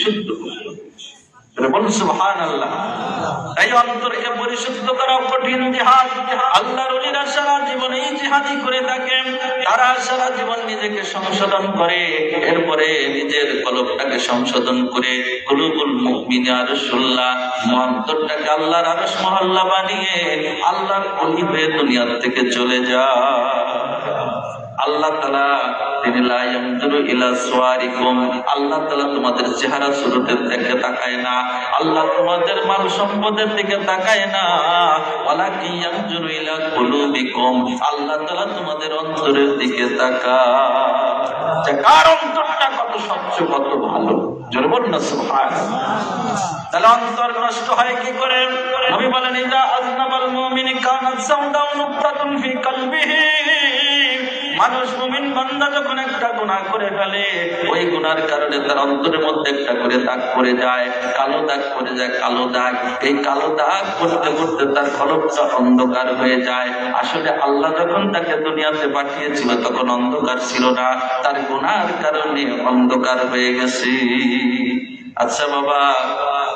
পরিশুদ্ধ বলুন সুবহানাল্লাহ। এই অন্তরকে পরিশুদ্ধ করা কঠিন জিহাদ। আল্লাহর ওলিরা সারা জীবন এই জিহাদই করে থাকেন। তারা সারা জীবন নিজেকে সংশোধন করে, এরপরে নিজের কলবটাকে সংশোধন করে কুলুবুল মুমিনিন আরশুল্লাহ, অন্তরটাকে আল্লাহর আরশ মহল্লা বানিয়ে আল্লাহর ওলি হয়ে দুনিয়া থেকে চলে যায়। আল্লাহ তাআলা তিনি লা ইয়ানজুরু ইলা সুওয়ারিকুম, আল্লাহ তাআলা তোমাদের চেহারা সুরতের দিকে তাকায় না, আল্লাহ তোমাদের মাল সম্পদের দিকে তাকায় না, ওয়ালাকিন ইয়ানজুরু ইলা কুলুবিকুম, আল্লাহ তাআলা তোমাদের অন্তরের দিকে তাকায়। কার অন্তরটা কত স্বচ্ছ, কত ভালো, জোরে বলুন না সুবহানাল্লাহ। তাহলে অন্তর নষ্ট হয় কি করে? নবী বলেন ইজা আযনাবাল মুমিনু কানাত সাউদাউ নুকতাতুন ফি কলবিহি, মানুষ মুমিন বান্দা যখন একটা গুনাহ করে ফেলে, ওই গুনার কারণে তার অন্তরের মধ্যে একটা করে দাগ পড়ে যায়, কালো দাগ পড়ে যায়, কালো দাগ। এই কালো দাগ করতে করতে তার কলবটা অন্ধকার হয়ে যায়। আসলে আল্লাহ যখন তাকে দুনিয়াতে পাঠিয়েছিল তখন অন্ধকার ছিল না, তার গুনার কারণে অন্ধকার হয়ে গেছে। আচ্ছা বাবা,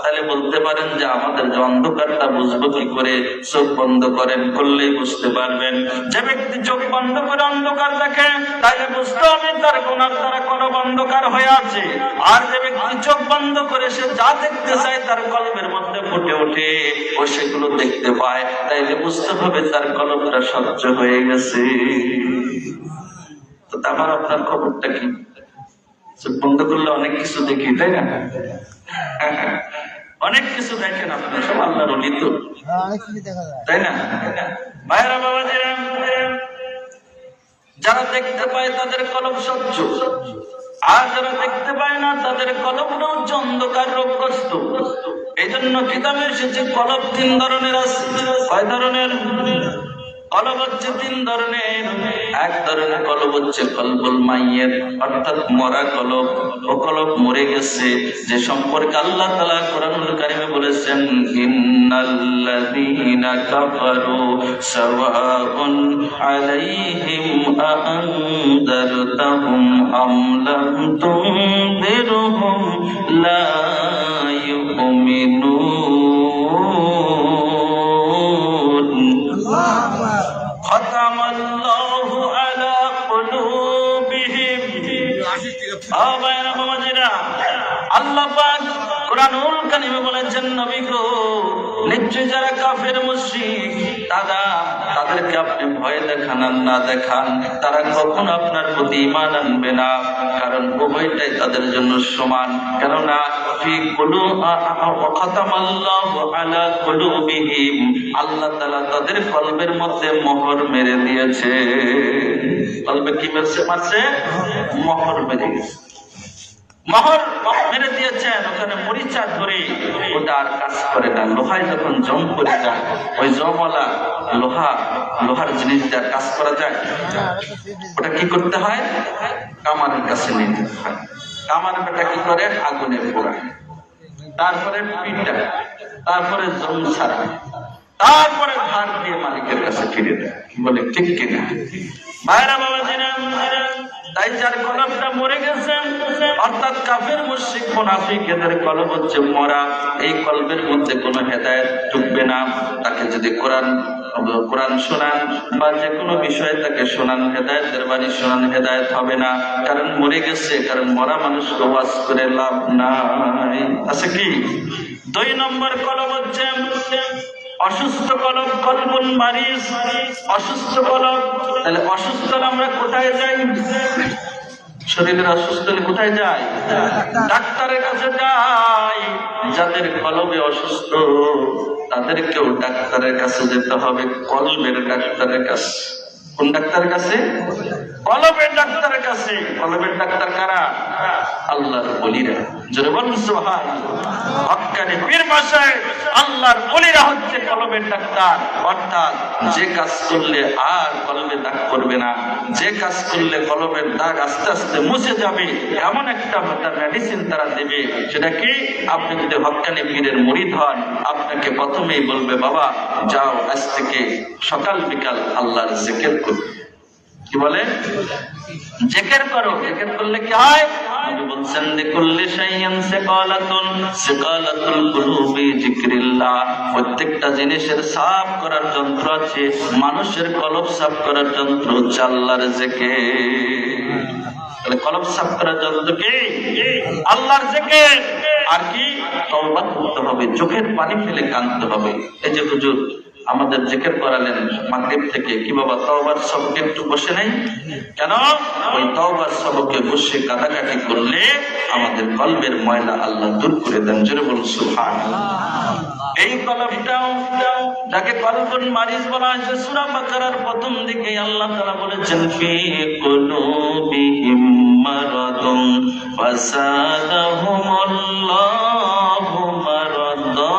তাহলে বলতে পারেন যে আমাদের যে অন্ধকারটা বুঝবো কি করে? চোখ বন্ধ করেন, করলেই বুঝতে পারবেন। যে ব্যক্তি চোখ বন্ধ করে অন্ধকার দেখে, তাইলে বুঝতে হবে তার গুনার দ্বারা কলব অন্ধকার হয়ে আছে। আর যে ব্যক্তি চোখ বন্ধ করে সে যা দেখতে চায় তার কলবের মধ্যে ফুটে ওঠে, ও সেগুলো দেখতে পায়, তাইলে বুঝতে হবে তার কলবটা স্বচ্ছ হয়ে গেছে। তো আমার আপনার খবরটা কি? চোখ বন্ধ করলে অনেক কিছু দেখি, তাই না? অনেক কিছু দেখেন আপনি, সব আল্লাহর ওলি তো, তাই না? ভাইরা বাবাজিরা, যারা দেখতে পায় তাদের কলব স্বচ্ছ, আর যারা দেখতে পায় না তাদের কলবটা হচ্ছে অন্ধকার রোগগ্রস্ত। এই জন্য কিতাবে এসেছে কলব 3 ধরনের আছে। কয় ধরনের? কলব হচ্ছে 3 ধরনের। এক ধরনের কলব হচ্ছে কলবুল মাইয়িত, অর্থাৎ মরা কলব, ও কলব মরে গেছে, যে সম্পর্কে আল্লাহ তাআলা কোরআনুল কারীমে বলেছেন ইন্নাল্লাযীনা কাফারু সাওয়াউন আলাইহিম আআনযারতাহুম আম লাম তুনযিরহুম লা ইউমিনুন। খাতামাল্লাহু আলা কুলুবিহিম। আল্লাহ পাক কোরআনুল কারীমে বলেছেন নবী গো, নিশ্চয় যারা কাফের মুশরিক তাদেরকে আপনি ভয় দেখান আর না দেখান, তারা কখনো আপনার প্রতি ঈমান আনবে না, কারণ উভয়টাই তাদের জন্য সমান। কেননা খাতামাল্লাহু আলা কুলুবিহিম, আল্লাহ তাআলা তাদের কলবের মধ্যে মোহর মেরে দিয়েছে। কলবে কি মারছে? মোহর মেরে গেছে। মোহর মেরে দিয়েছেন, ওখানে মরিচা ধরে ওটা আর কাজ করে না। লোহায় যখন জং করে যায়, ওই জমওয়ালা লোহার জিনিস দিয়ে কাজ করা যায়, ওটা কি করতে হয়? কামারের কাছে নিয়ে যেতে হয়। কামার বেটা কি করে? আগুনে পোড়ায়, তারপরে পিটা, তারপরে জং ছাড়া, তারপরে ধার দিয়ে মালিকের কাছে ফিরে দেয়। বলে ঠিক কিনা? ভাইরা বাবাজিরা, তাই যার কলবটা মরে গেছে, অর্থাৎ কাফের মুশরিক মুনাফিক, এদের কলব হচ্ছে মরা। এই কলবের মধ্যে কোনো হেদায়েত ঢুকবে না। তাকে যদি কোরআন শোনান বা যে কোনো বিষয়ে তাকে শোনান, হেদায়েতের বাণী শোনান, হেদায়েত হবে না, কারণ মরে গেছে। কারণ মরা মানুষকে ওয়াজ করে লাভ নাই। আছে কি? 2 নম্বর কলব হচ্ছে অসুস্থ কলব, কলবুল মারিজ, অসুস্থ কলব। তাহলে অসুস্থ আমরা কোথায় যাই? শরীরের অসুস্থ হলে কোথায় যাই? ডাক্তারের কাছে যাই। যাদের কলবে অসুস্থ তাদেরকেও ডাক্তারের কাছে যেতে হবে, কলবের ডাক্তারের কাছে। কোন ডাক্তারের কাছে? কলবের ডাক্তারের কাছে। কলবের ডাক্তার কারা? আল্লাহর ওলিরা। জোরে বলুন সুবহানাল্লাহ। হক্কানি পীর মাশায়েখ আল্লাহর ওলিরা হচ্ছে কলবের ডাক্তার। অর্থাৎ যে কাজ করলে আর কলবে দাগ পড়বে না, যে কাজ করলে কলবের দাগ আস্তে আস্তে মুছে যাবে, এমন একটা মেডিসিন তারা দেবে। সেটা কি? আপনি যদি হক্কানি পীরের মুরিদ হন, আপনাকে প্রথমেই বলবে, বাবা যাও আজ থেকে সকাল বিকাল আল্লাহর জিকির করো। কি বলে? জিকির করো। জিকির করলে কি হয়? নবী বলছেন লিকুল্লি শাইইন সিকালাতুল কুলুবি যিকরিল্লাহ। প্রত্যেকটা জিনিসের সাফ করার যন্ত্র আছে, মানুষের কলব সাফ করার যন্ত্র হচ্ছে আল্লাহর জিকির। তাহলে কলব সাফ করার যন্ত্র কি? আল্লাহর জিকির। আর কি? তওবা করতে হবে, চোখের পানি ফেলে কাঁদতে হবে। এই যে হুজুর আমাদের জিকির করালেন মাগরিব থেকে, কি বাবা তওবার সবকে একটু বসে নাই কেন? ওই তওবার সবকে বসে কাটাকাটি করলে আমাদের কলবের ময়লা আল্লাহ দূর করে দেন। জোরে বলুন সুবহানাল্লাহ। এই কলবটাও যাকে কলবুন মারিজ বলা হয়েছে, সূরা বাকারার প্রথম দিকে আল্লাহ তাআলা বলেছেন ফি কুলুবিহিম মারাদুন ফাসাদাহুমুল্লাহু মারাদা।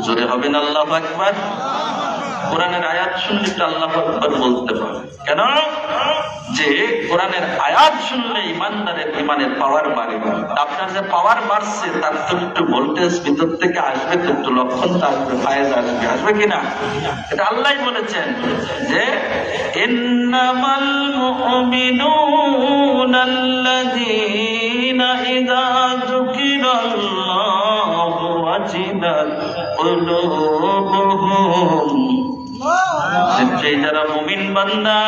জোরে হবেন আল্লাহু আকবার। কোরআনের আয়াত শুনলে তো আল্লাহু আকবার বলতে পারে কেন? যে কোরআনের আয়াত শুনলে ইমানদারের ইমানের পাওয়ার বাড়ে। আপনার যে পাওয়ার বাড়ছে তার তো একটু ভোল্টেজ ভিতর থেকে আসবে, তো একটু লক্ষণ আসবে, ফায়েজ আসবে, আসবে কিনা? এটা আল্লাহই বলেছেন যে ইন্নামাল মুমিনুনা আল্লাযীনা ইযা যুকিরাল্লাহু ওয়াজিলাত কুলুবুহুম। যারা মুমিন বান্দা,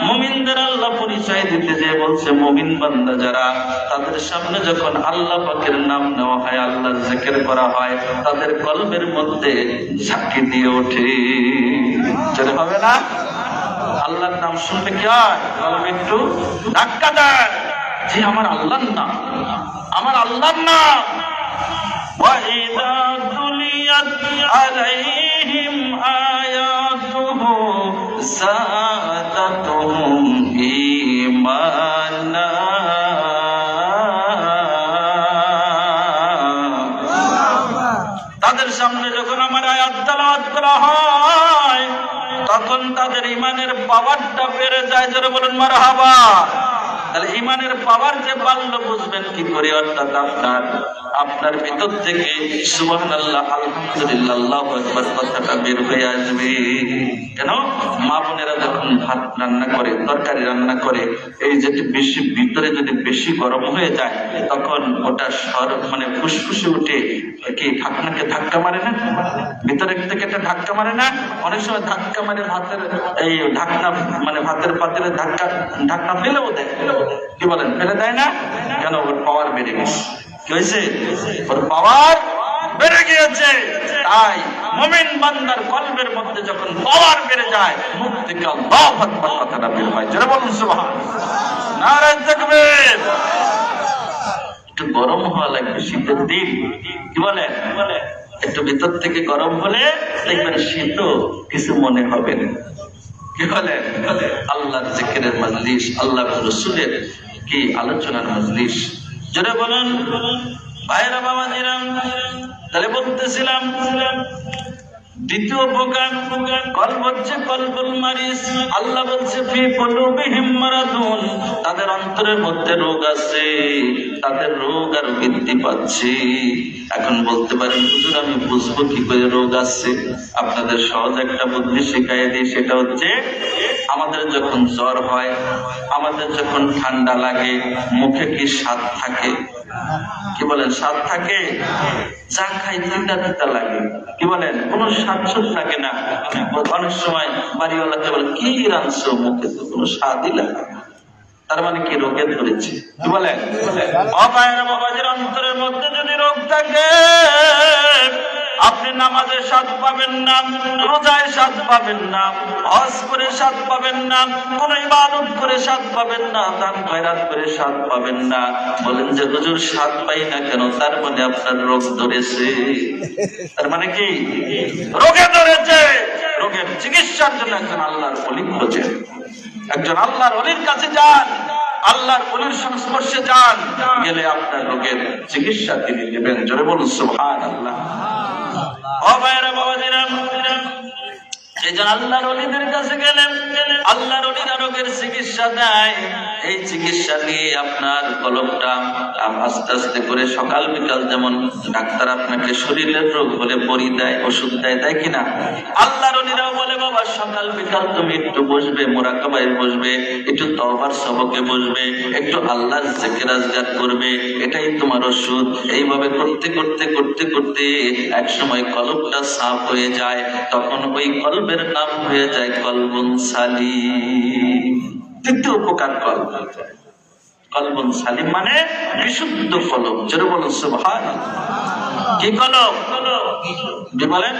মুমিনদের আল্লাহ পরিচয় দিতে যে বলছে মুমিন বান্দা যারা, তাদের সামনে যখন আল্লাহ পাকের নাম নেওয়া হয়, আল্লাহর জিকির করা হয়, তাদের কলবের মধ্যে ঝাঁকি দিয়ে ওঠে। যেটা হবে না? আল্লাহর নাম শুনলে কি হয়? কলবে একটু ধাক্কা দেয় যে আমার আল্লাহর নাম, আমার আল্লাহর নাম। وَإِذَا تُلِيَتْ عَلَيْهِمْ آيَاتُهُ زَادَتْهُمْ إِيمَانًا। তাদের সামনে যখন আমার আয়াত তেলাওয়াত করা হয় তখন তাদের ঈমানের পাওয়ারটা বেড়ে যায়। যারা বলেন মারহাবা। তাহলে ঈমানের পাওয়ার যে বাড়লো বুঝবেন কি করে? অর্থাৎ আপনার ভিতর থেকে সুবহানাল্লাহ, আলহামদুলিল্লাহ, আল্লাহু আকবার কথাটা বের হয়ে আসবে। কেন? মা বোনেরা যখন ভাত রান্না করে, তরকারি রান্না করে, এই যেটি বেশি ভিতরে যদি বেশি গরম হয়ে যায় তখন ওটা মানে ফুসফুসে উঠে কি ঢাকনাকে ধাক্কা মারে না? ভিতরে থেকে একটা ধাক্কা মারে না? অনেক সময় ধাক্কা মারে ভাতের এই ঢাকনা, মানে ভাতের পাত্রে ঢাকনা ফেলেও দেয়। কি বলেন? ফেলে দেয় না কেন? ওর পাওয়ার বেড়ে গেছে। কি হয়েছে? ওর পাওয়ার বেড়ে গিয়েছে। তাই মুমিন বান্দার কলবের মধ্যে যখন পাওয়ার বেড়ে যায়, মুখ থেকে আল্লাহু আকবার কথাটা বের হয়। যারা বলুন সুবহানাল্লাহ, নারে তাকবীর। একটু গরম হওয়া লাগবে শীতের দিন। কি বলেন? একটু ভিতর থেকে গরম হলে দেখবেন শীতও কিছু মনে হবে না। কি বলেন? আল্লাহর জিকিরের মজলিস, আল্লাহ রাসূলের কি আলোচনার মজলিস। যারা বলেন ভাইরা বাবাজিরা, তাহলে বলতেছিলাম দ্বিতীয় প্রকার কলব হচ্ছে কলবুল মারিজ। আল্লাহ বলছে ফি কুলুবিহিম মারাদুন, তাদের অন্তরের মধ্যে রোগ আছে, তাদের রোগ আর বৃদ্ধি পাচ্ছে। এখন বলতে পারেন হুজুর আমি বুঝবো কি করে রোগ আছে? আপনাদের সহজ একটা বুদ্ধি শিখাই দিই, সেটা হচ্ছে আমাদের যখন জ্বর হয়, আমাদের যখন ঠান্ডা লাগে, মুখে কি স্বাদ থাকে? কি বলেন? স্বাদ থাকে? চা খাই তিতা তিতা লাগে। কি বলেন? কোনো স্বাদ লাগে না। অনেক সময় বাড়িওয়ালাকে বলে কি রাঁধছো, মুখে তো কোনো স্বাদই লাগে না। তার মানে কি? রোগে ধরেছে। কি বলেন? অপায়ের বাবাজির অন্তরের মধ্যে যদি রোগ থাকে, আপনি নামাজে স্বাদ পাবেন না, রোজায় স্বাদ পাবেন না, হজ করে স্বাদ পাবেন না, কোন ইবাদত করে স্বাদ পাবেন না, দান খয়রাত করে স্বাদ পাবেন না। বলেন যে হুজুর স্বাদ পাই না কেন? তার মানে আপনার রোগ ধরেছে। তার মানে কি? রোগে ধরেছে। রোগের চিকিৎসার জন্য একজন আল্লাহর ওলি খোঁজেন, একজন আল্লাহর ওলির কাছে যান, আল্লাহর ওলির সংস্পর্শে যান, গেলে আপনার রোগের চিকিৎসা তিনি দেবেন। জোরে বলুন সুবহানাল্লাহ। ও ভাইরা বাবাজিরা, এই যে আল্লাহর ওলিদের কাছে গেলেন, আল্লাহর ওলিরা রোগের চিকিৎসা দেয়। এই চিকিৎসা নিয়ে আপনার কলবটা আস্তে আস্তে করে সকাল বিকাল, যেমন ডাক্তার আপনাকে শরীরের রোগ হলে বড়ি দেয়, ওষুধ দেয়, তাই কিনা? আল্লাহর ওলিরাও বলে বাবা সকাল বিকাল তুমি একটু বসবে, মুরাকাবায় বসবে, একটু তওবার সবকে বসবে, একটু আল্লাহর জিকির আজকার করবে, এটাই তোমার ওষুধ। এইভাবে করতে করতে করতে করতে এক সময় কলবটা সাফ হয়ে যায়, তখন ওই কলবের নাম হয়ে যায় কলবুন সালিম। তৃতীয় প্রকার কলব, কলবুন সালিম মানে বিশুদ্ধ কলব। জোরে বলুন সুবহানাল্লাহ। কি কলব? কি বলেন?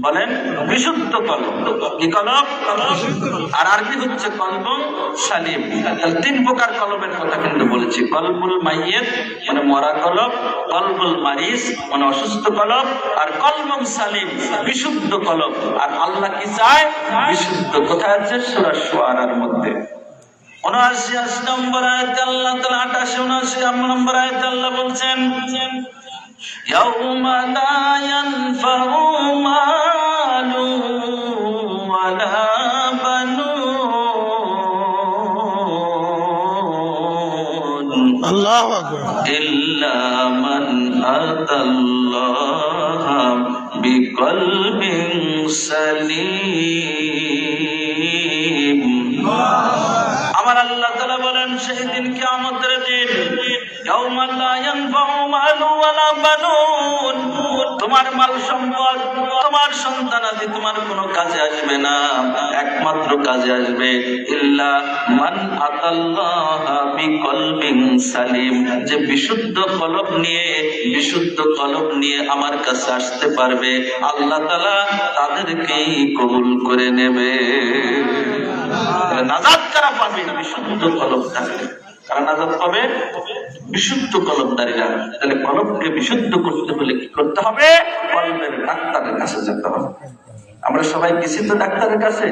বলেন বিশুদ্ধ কলব। কি কলব? আর আরবি হচ্ছে কলবুন সালিম। তিন প্রকার কলবের কথা কিন্তু বলেছি। কলবুল মাইয়িত মানে মরা কলব, কলবুল মারিজ মানে অসুস্থ কলব, আর কলবুন সালিম বিশুদ্ধ কলব। আর আল্লাহ কি চায়? বিশুদ্ধ। কোথায় আছে? সূরা শুআরার মধ্যে ৭৯ নম্বর আয়াতে আল্লাহ তাআলা ৮৮ ৭৯ নম্বর আয়াতে আল্লাহ বলছেন, ইয়াউমা লা ইয়ানফাউ মালু ওয়ালা বানুন আল্লাহু আকবার ইল্লা মান আতাল্লাহা বিকলবিন সালিম। আমার আল্লাহ তাআলা বলেন সেই দিন কিয়ামতের দিন, ইয়াউমা লা ইয়ানফাউ মালু ওয়ালা বানুন, তোমার মাল সম্পদ, তোমার সন্তানাদি তোমার কোনো কাজে আসবে না, একমাত্র কাজে আসবে ইল্লা মান আতাল্লাহা বিকলবিন সালিম, যে বিশুদ্ধ কলব নিয়ে, বিশুদ্ধ কলব নিয়ে আমার কাছে আসতে পারবে, আল্লাহ তাআলা তাদেরকেই কবুল করে নেবে। নাজাত কারা পাবে? বিশুদ্ধ কলব থাকলে। কারা নাজাত পাবে? বিশুদ্ধ কলবদারীরা। তাহলে কলবকে বিশুদ্ধ করতে হলে কি করতে হবে? কলবের ডাক্তারের কাছে যেতে হবে। আমরা সবাই গেছি তো ডাক্তারের কাছে,